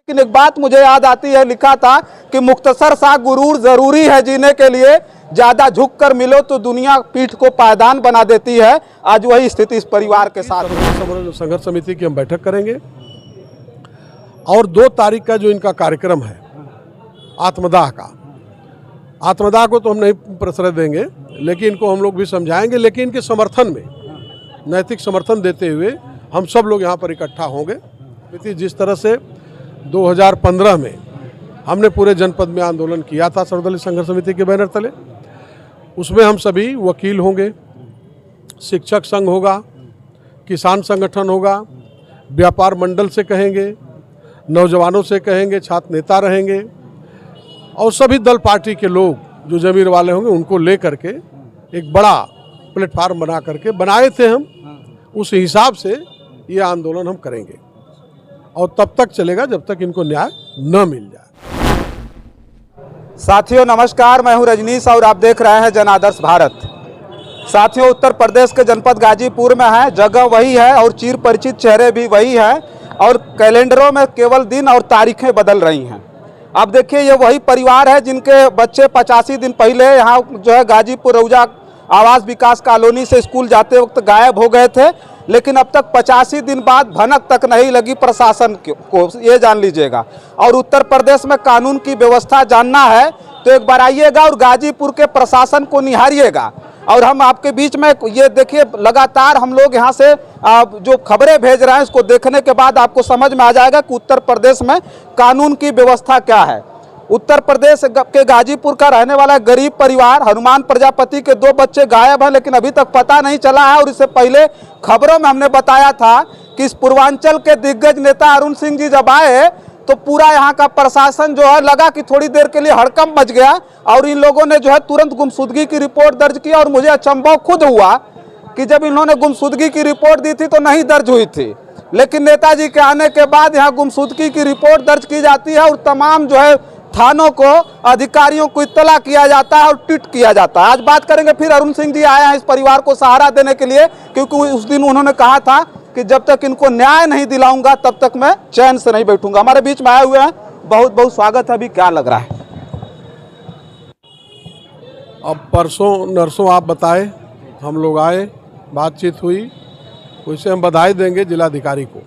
लेकिन एक बात मुझे याद आती है, लिखा था कि मुख्तसर सा गुरूर जरूरी है जीने के लिए, ज्यादा झुक कर मिलो तो दुनिया पीठ को पायदान बना देती है। आज वही स्थिति इस परिवार के साथ है। संघर्ष समिति की हम बैठक करेंगे और 2 तारीख का जो इनका कार्यक्रम है आत्मदाह का, आत्मदाह को तो हम नहीं प्रश्रय देंगे, लेकिन इनको हम लोग भी समझाएंगे। लेकिन इनके समर्थन में नैतिक समर्थन देते हुए हम सब लोग यहाँ पर इकट्ठा होंगे। जिस तरह से 2015 में हमने पूरे जनपद में आंदोलन किया था सर्वदलीय संघर्ष समिति के बैनर तले, उसमें हम सभी वकील होंगे, शिक्षक संघ होगा, किसान संगठन होगा, व्यापार मंडल से कहेंगे, नौजवानों से कहेंगे, छात्र नेता रहेंगे और सभी दल पार्टी के लोग जो जमीर वाले होंगे उनको ले करके एक बड़ा प्लेटफार्म बना करके बनाए थे हम। उस हिसाब से ये आंदोलन हम करेंगे और तब तक चलेगा जब तक इनको न्याय न मिल जाए। साथियों नमस्कार, मैं हूं रजनीश और आप देख रहे हैं जन आदर्श भारत। साथियों, उत्तर प्रदेश के जनपद गाजीपुर में है, जगह वही है और चिर परिचित चेहरे भी वही हैं और कैलेंडरों में केवल दिन और तारीखें बदल रही हैं। आप देखिए, ये वही परिवार है जिनके बच्चे 85 दिन पहले यहाँ जो है गाजीपुर रौजा आवास विकास कॉलोनी से स्कूल जाते वक्त गायब हो गए थे, लेकिन अब तक 85 दिन बाद भनक तक नहीं लगी प्रशासन को, ये जान लीजिएगा। और उत्तर प्रदेश में कानून की व्यवस्था जानना है तो एक बार आइएगा और गाजीपुर के प्रशासन को निहारिएगा। और हम आपके बीच में ये देखिए, लगातार हम लोग यहाँ से जो खबरें भेज रहे हैं इसको देखने के बाद आपको समझ में आ जाएगा कि उत्तर प्रदेश में कानून की व्यवस्था क्या है। उत्तर प्रदेश के गाजीपुर का रहने वाला गरीब परिवार, हनुमान प्रजापति के 2 बच्चे गायब हैं, लेकिन अभी तक पता नहीं चला है। और इससे पहले खबरों में हमने बताया था कि इस पूर्वांचल के दिग्गज नेता अरुण सिंह जी जब आए तो पूरा यहाँ का प्रशासन जो है लगा कि थोड़ी देर के लिए हड़कंप मच गया और इन लोगों ने जो है तुरंत गुमशुदगी की रिपोर्ट दर्ज की। और मुझे अचंभव खुद हुआ कि जब इन्होंने गुमशुदगी की रिपोर्ट दी थी तो नहीं दर्ज हुई थी, लेकिन नेताजी के आने के बाद यहाँ गुमशुदगी की रिपोर्ट दर्ज की जाती है और तमाम जो है थानों को, अधिकारियों को इत्तला किया जाता है और ट्वीट किया जाता है। आज बात करेंगे, फिर अरुण सिंह जी आए हैं इस परिवार को सहारा देने के लिए, क्योंकि उस दिन उन्होंने कहा था कि जब तक इनको न्याय नहीं दिलाऊंगा तब तक मैं चैन से नहीं बैठूंगा। हमारे बीच में आए हुए हैं, बहुत बहुत स्वागत है। अभी क्या लग रहा है? अब परसों नरसों आप बताए, हम लोग आए, बातचीत हुई, वैसे हम बधाई देंगे जिलाधिकारी को।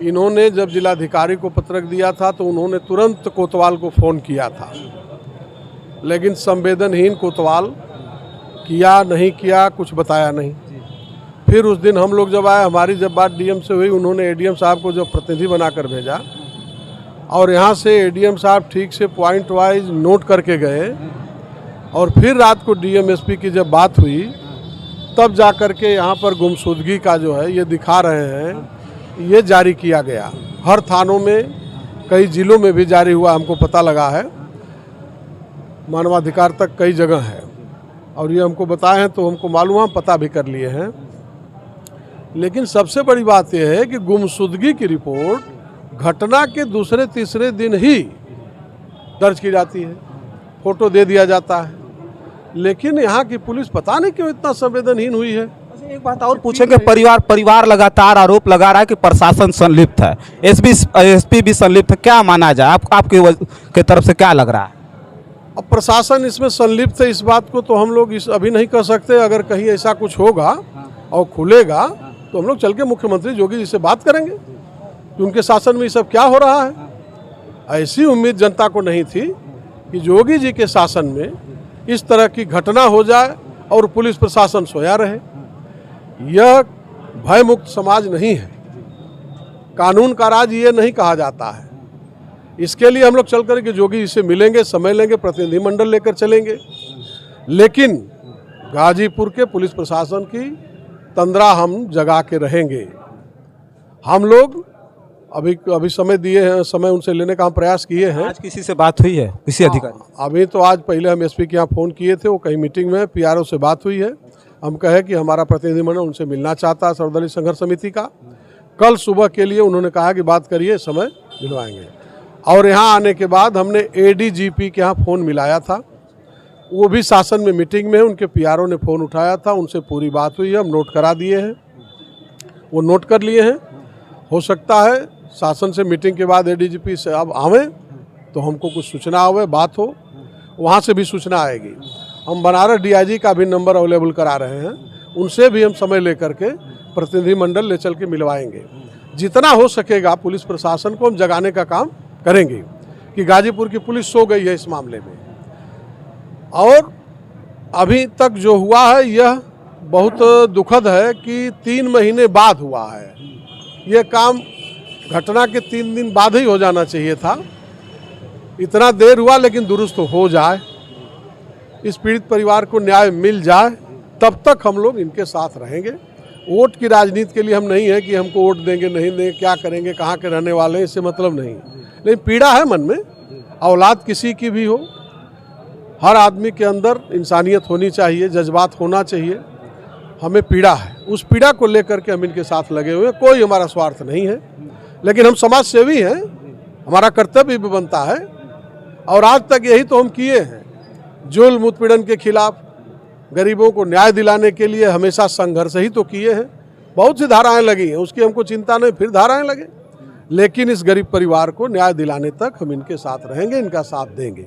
इन्होंने जब जिलाधिकारी को पत्रक दिया था तो उन्होंने तुरंत कोतवाल को फ़ोन किया था, लेकिन संवेदनहीन कोतवाल किया नहीं किया, कुछ बताया नहीं। फिर उस दिन हम लोग जब आए, हमारी जब बात डीएम से हुई, उन्होंने एडीएम साहब को जो प्रतिनिधि बनाकर भेजा और यहाँ से एडीएम साहब ठीक से पॉइंट वाइज नोट करके गए और फिर रात को डीएम एसपी की जब बात हुई तब जा कर के यहाँ पर गुमशुदगी का जो है ये दिखा रहे हैं, ये जारी किया गया। हर थानों में, कई जिलों में भी जारी हुआ, हमको पता लगा है, मानवाधिकार तक कई जगह है और ये हमको बताए हैं तो हमको मालूम, हम पता भी कर लिए हैं। लेकिन सबसे बड़ी बात यह है कि गुमशुदगी की रिपोर्ट घटना के दूसरे तीसरे दिन ही दर्ज की जाती है, फोटो दे दिया जाता है, लेकिन यहाँ की पुलिस पता नहीं क्यों इतना संवेदनहीन हुई है। एक बात और पूछेंगे, परिवार लगातार आरोप लगा रहा है कि प्रशासन संलिप्त है, एसपी भी संलिप्त है, क्या माना जाए? आपकी तरफ से क्या लग रहा है? अब प्रशासन इसमें संलिप्त है, इस बात को तो हम लोग अभी नहीं कर सकते। अगर कहीं ऐसा कुछ होगा और खुलेगा तो हम लोग चल के मुख्यमंत्री योगी जी से बात करेंगे कि उनके शासन में ये सब क्या हो रहा है। ऐसी उम्मीद जनता को नहीं थी कि योगी जी के शासन में इस तरह की घटना हो जाए और पुलिस प्रशासन सोया रहे। यह भयमुक्त समाज नहीं है, कानून का राज ये नहीं कहा जाता है। इसके लिए हम लोग चल कर के योगी जी से मिलेंगे, समय लेंगे, प्रतिनिधिमंडल लेकर चलेंगे, लेकिन गाजीपुर के पुलिस प्रशासन की तंद्रा हम जगा के रहेंगे। हम लोग अभी समय दिए हैं, समय उनसे लेने का हम प्रयास किए हैं। आज किसी से बात हुई है, किसी अधिकारी? अभी तो आज पहले हम एसपी के यहाँ फ़ोन किए थे, वो कहीं मीटिंग में, पीआरओ से बात हुई है। हम कहे कि हमारा प्रतिनिधिमंडल उनसे मिलना चाहता है सर्वदलीय संघर्ष समिति का। कल सुबह के लिए उन्होंने कहा कि बात करिए, समय दिलवाएंगे। और यहाँ आने के बाद हमने एडीजीपी के यहाँ फ़ोन मिलाया था, वो भी शासन में मीटिंग में है, उनके पीआरओ ने फ़ोन उठाया था, उनसे पूरी बात हुई है, हम नोट करा दिए हैं, वो नोट कर लिए हैं। हो सकता है शासन से मीटिंग के बाद एडीजीपी से अब आवें तो हमको कुछ सूचना आवे, बात हो, वहाँ से भी सूचना आएगी। हम बनारस डीआईजी का भी नंबर अवेलेबल करा रहे हैं, उनसे भी हम समय लेकर के प्रतिनिधिमंडल ले चल के मिलवाएंगे। जितना हो सकेगा पुलिस प्रशासन को हम जगाने का काम करेंगे कि गाजीपुर की पुलिस सो गई है इस मामले में। और अभी तक जो हुआ है यह बहुत दुखद है कि 3 महीने बाद हुआ है। यह काम घटना के 3 दिन बाद ही हो जाना चाहिए था। इतना देर हुआ लेकिन दुरुस्त हो जाए, इस पीड़ित परिवार को न्याय मिल जाए, तब तक हम लोग इनके साथ रहेंगे। वोट की राजनीति के लिए हम नहीं है कि हमको वोट देंगे नहीं देंगे, क्या करेंगे, कहाँ के रहने वाले हैं, इससे मतलब नहीं। लेकिन पीड़ा है मन में, औलाद किसी की भी हो, हर आदमी के अंदर इंसानियत होनी चाहिए, जज्बात होना चाहिए। हमें पीड़ा है, उस पीड़ा को लेकर के हम इनके साथ लगे हुए हैं। कोई हमारा स्वार्थ नहीं है, लेकिन हम समाज सेवी हैं, हमारा कर्तव्य भी बनता है। और आज तक यही तो हम किए हैं, जुल्म उत्पीड़न के खिलाफ, गरीबों को न्याय दिलाने के लिए हमेशा संघर्ष ही तो किए हैं। बहुत सी धाराएं लगी हैं, उसकी हमको चिंता नहीं, फिर धाराएं लगे, लेकिन इस गरीब परिवार को न्याय दिलाने तक हम इनके साथ रहेंगे, इनका साथ देंगे।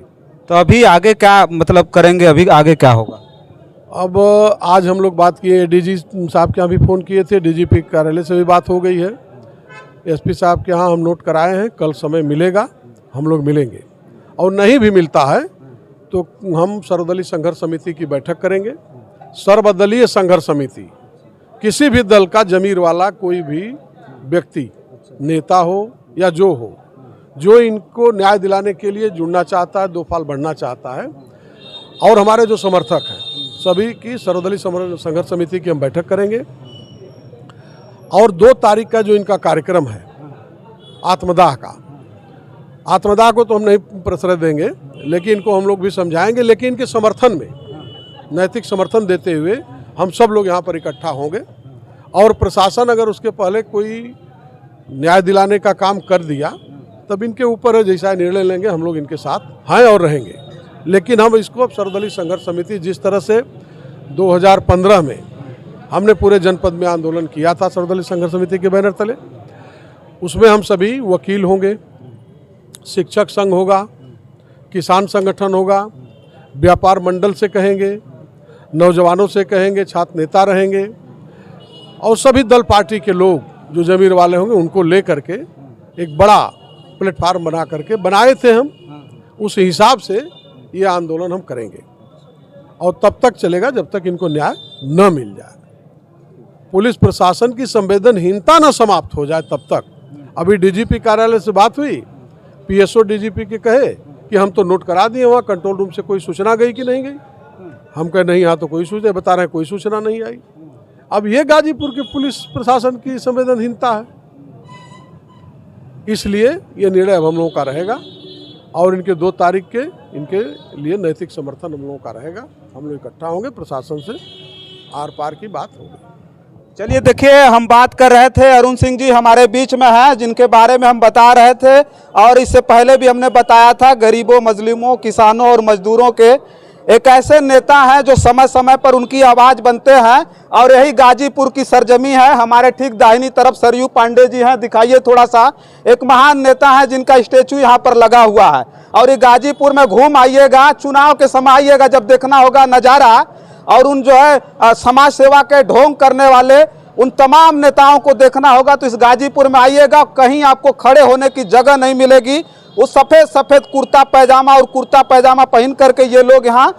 तो अभी आगे क्या मतलब करेंगे, अभी आगे क्या होगा? अब आज हम लोग बात किए, डीजी साहब के यहाँ भी फ़ोन किए थे, डीजीपी कार्यालय से भी बात हो गई है, एसपी साहब के यहाँ हम नोट कराए हैं। कल समय मिलेगा, हम लोग मिलेंगे, और नहीं भी मिलता है तो हम सर्वदलीय संघर्ष समिति की बैठक करेंगे। सर्वदलीय संघर्ष समिति, किसी भी दल का जमीर वाला कोई भी व्यक्ति, नेता हो या जो हो, जो इनको न्याय दिलाने के लिए जुड़ना चाहता है, 2 फाल बढ़ना चाहता है, और हमारे जो समर्थक हैं सभी की सर्वदलीय संघर्ष समिति की हम बैठक करेंगे। और 2 तारीख का जो इनका कार्यक्रम है आत्मदाह का, आत्मदाह को तो हम नहीं प्रश्रय देंगे, लेकिन इनको हम लोग भी समझाएंगे। लेकिन इनके समर्थन में, नैतिक समर्थन देते हुए हम सब लोग यहाँ पर इकट्ठा होंगे। और प्रशासन अगर उसके पहले कोई न्याय दिलाने का काम कर दिया तब इनके ऊपर है, जैसा निर्णय लेंगे हम लोग इनके साथ हैं और रहेंगे। लेकिन हम इसको अब सर्वदलीय संघर्ष समिति, जिस तरह से 2015 में हमने पूरे जनपद में आंदोलन किया था सर्वदलीय संघर्ष समिति के बैनर तले, उसमें हम सभी वकील होंगे, शिक्षक संघ होगा, किसान संगठन होगा, व्यापार मंडल से कहेंगे, नौजवानों से कहेंगे, छात्र नेता रहेंगे, और सभी दल पार्टी के लोग जो जमीर वाले होंगे उनको ले करके एक बड़ा प्लेटफार्म बना करके, बनाए थे हम, उस हिसाब से ये आंदोलन हम करेंगे। और तब तक चलेगा जब तक इनको न्याय न मिल जाए, पुलिस प्रशासन की संवेदनहीनता न समाप्त हो जाए तब तक। अभी डीजीपी कार्यालय से बात हुई, पीएसओ डीजीपी के कहे कि हम तो नोट करा दिए, वहाँ कंट्रोल रूम से कोई सूचना गई कि नहीं गई? हम कहे नहीं, यहाँ तो कोई सूचना, बता रहे हैं कोई सूचना नहीं आई। अब ये गाजीपुर के पुलिस प्रशासन की संवेदनहीनता है, इसलिए ये निर्णय अब हम लोगों का रहेगा। और इनके 2 तारीख के इनके लिए नैतिक समर्थन हम लोगों का रहेगा। हम लोग इकट्ठा होंगे, प्रशासन से आर पार की बात होगी। चलिए देखिए, हम बात कर रहे थे, अरुण सिंह जी हमारे बीच में हैं, जिनके बारे में हम बता रहे थे, और इससे पहले भी हमने बताया था, गरीबों, मजलूमों, किसानों और मजदूरों के एक ऐसे नेता हैं जो समय समय पर उनकी आवाज़ बनते हैं। और यही गाजीपुर की सरजमी है। हमारे ठीक दाहिनी तरफ सरयू पांडे जी हैं, दिखाइए थोड़ा सा। एक महान नेता है जिनका स्टेचू यहाँ पर लगा हुआ है। और ये गाजीपुर में घूम आइएगा, चुनाव के समय आइएगा, जब देखना होगा नज़ारा, और उन जो है समाज सेवा के ढोंग करने वाले उन तमाम नेताओं को देखना होगा, तो इस गाजीपुर में आइएगा, कहीं आपको खड़े होने की जगह नहीं मिलेगी। उस सफ़ेद सफ़ेद कुर्ता पैजामा और कुर्ता पैजामा पहन करके ये लोग यहाँ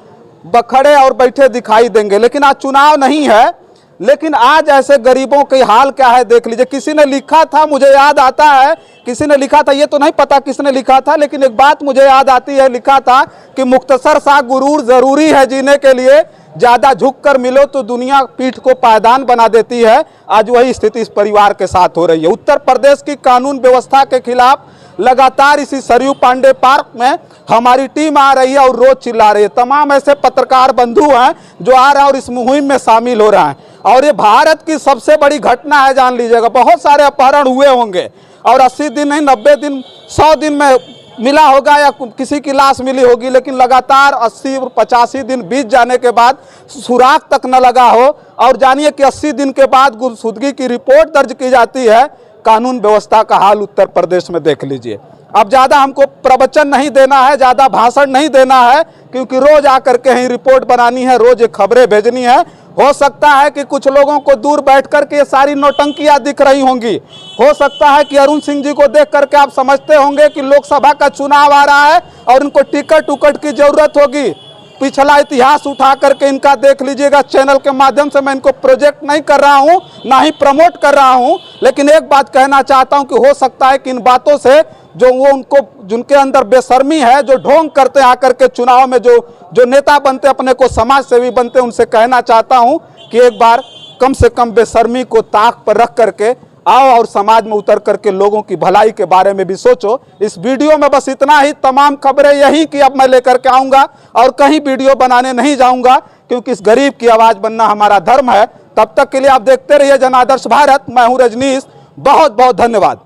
खड़े और बैठे दिखाई देंगे। लेकिन आज चुनाव नहीं है, लेकिन आज ऐसे गरीबों के हाल क्या है देख लीजिए। किसी ने लिखा था, मुझे याद आता है, किसी ने लिखा था, ये तो नहीं पता किसने लिखा था, लेकिन एक बात मुझे याद आती है, लिखा था कि मुख्तसर सा गुरूर ज़रूरी है जीने के लिए, ज़्यादा झुक कर मिलो तो दुनिया पीठ को पायदान बना देती है। आज वही स्थिति इस परिवार के साथ हो रही है। उत्तर प्रदेश की कानून व्यवस्था के खिलाफ लगातार इसी सरयू पांडे पार्क में हमारी टीम आ रही है और रोज चिल्ला रही है। तमाम ऐसे पत्रकार बंधु हैं जो आ रहे हैं और इस मुहिम में शामिल हो रहे हैं। और ये भारत की सबसे बड़ी घटना है, जान लीजिएगा। बहुत सारे अपहरण हुए होंगे और 80 दिन नहीं, 90 दिन, 100 दिन में मिला होगा या किसी की लाश मिली होगी, लेकिन लगातार 80 और 85 दिन बीत जाने के बाद सुराग तक न लगा हो। और जानिए कि 80 दिन के बाद गुमशुदगी की रिपोर्ट दर्ज की जाती है कानून व्यवस्था का हाल उत्तर प्रदेश में देख लीजिए। अब ज़्यादा हमको प्रवचन नहीं देना है, ज़्यादा भाषण नहीं देना है, क्योंकि रोज आकर के ही रिपोर्ट बनानी है, रोज ये खबरें भेजनी है। हो सकता है कि कुछ लोगों को दूर बैठ कर के ये सारी नौटंकियां दिख रही होंगी। हो सकता है कि अरुण सिंह जी को देख करके आप समझते होंगे कि लोकसभा का चुनाव आ रहा है और इनको टिकट उकट की जरूरत होगी। पिछला इतिहास उठा करके इनका देख लीजिएगा। चैनल के माध्यम से मैं इनको प्रोजेक्ट नहीं कर रहा हूं, ना ही प्रमोट कर रहा हूं, लेकिन एक बात कहना चाहता हूं कि हो सकता है कि इन बातों से जो वो उनको जिनके अंदर बेशर्मी है, जो ढोंग करते आकर के चुनाव में जो नेता बनते, अपने को समाज सेवी बनते, उनसे कहना चाहता हूं कि एक बार कम से कम बेशर्मी को ताक पर रख करके आओ और समाज में उतर करके लोगों की भलाई के बारे में भी सोचो। इस वीडियो में बस इतना ही। तमाम खबरें यही कि अब मैं लेकर के आऊँगा और कहीं वीडियो बनाने नहीं जाऊँगा, क्योंकि इस गरीब की आवाज़ बनना हमारा धर्म है। तब तक के लिए आप देखते रहिए जनादर्श भारत। मैं हूँ रजनीश। बहुत बहुत धन्यवाद।